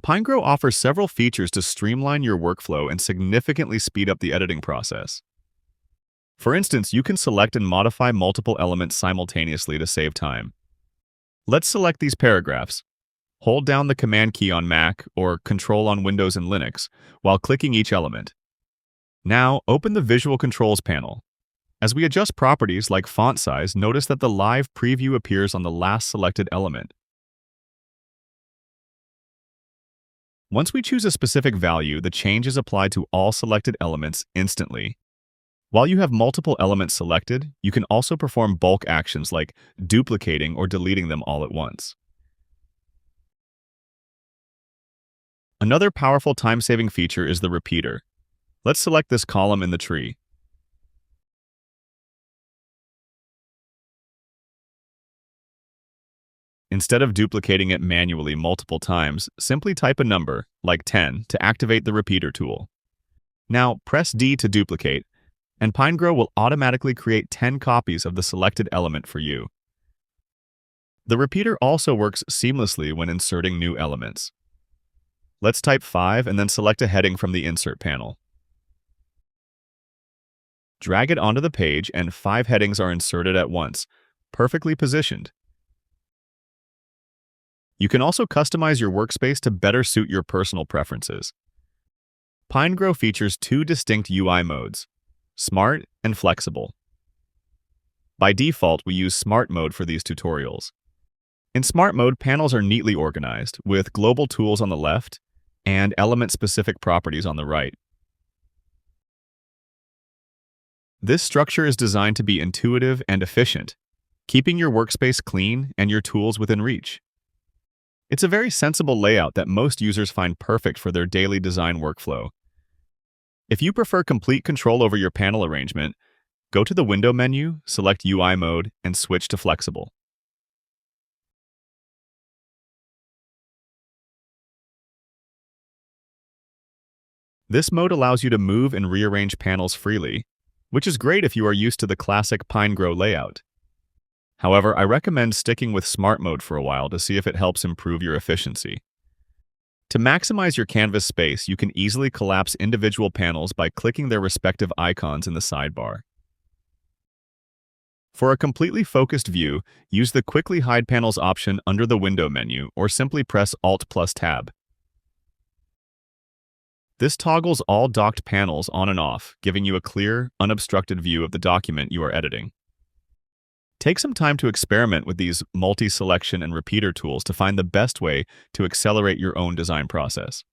Pinegrow offers several features to streamline your workflow and significantly speed up the editing process. For instance, you can select and modify multiple elements simultaneously to save time. Let's select these paragraphs. Hold down the Command key on Mac or Control on Windows and Linux while clicking each element. Now, open the Visual Controls panel. As we adjust properties like font size, notice that the live preview appears on the last selected element. Once we choose a specific value, the change is applied to all selected elements instantly. While you have multiple elements selected, you can also perform bulk actions like duplicating or deleting them all at once. Another powerful time-saving feature is the repeater. Let's select this column in the tree. Instead of duplicating it manually multiple times, simply type a number, like 10, to activate the repeater tool. Now, press D to duplicate, and Pinegrow will automatically create 10 copies of the selected element for you. The repeater also works seamlessly when inserting new elements. Let's type 5 and then select a heading from the Insert panel. Drag it onto the page and 5 headings are inserted at once, perfectly positioned. You can also customize your workspace to better suit your personal preferences. Pinegrow features 2 distinct UI modes, Smart and Flexible. By default, we use Smart mode for these tutorials. In Smart mode, panels are neatly organized, with global tools on the left and element-specific properties on the right. This structure is designed to be intuitive and efficient, keeping your workspace clean and your tools within reach. It's a very sensible layout that most users find perfect for their daily design workflow. If you prefer complete control over your panel arrangement, go to the Window menu, select UI mode, and switch to Flexible. This mode allows you to move and rearrange panels freely, which is great if you are used to the classic Pinegrow layout. However, I recommend sticking with Smart mode for a while to see if it helps improve your efficiency. To maximize your canvas space, you can easily collapse individual panels by clicking their respective icons in the sidebar. For a completely focused view, use the Quickly Hide Panels option under the Window menu or simply press Alt+Tab. This toggles all docked panels on and off, giving you a clear, unobstructed view of the document you are editing. Take some time to experiment with these multi-selection and repeater tools to find the best way to accelerate your own design process.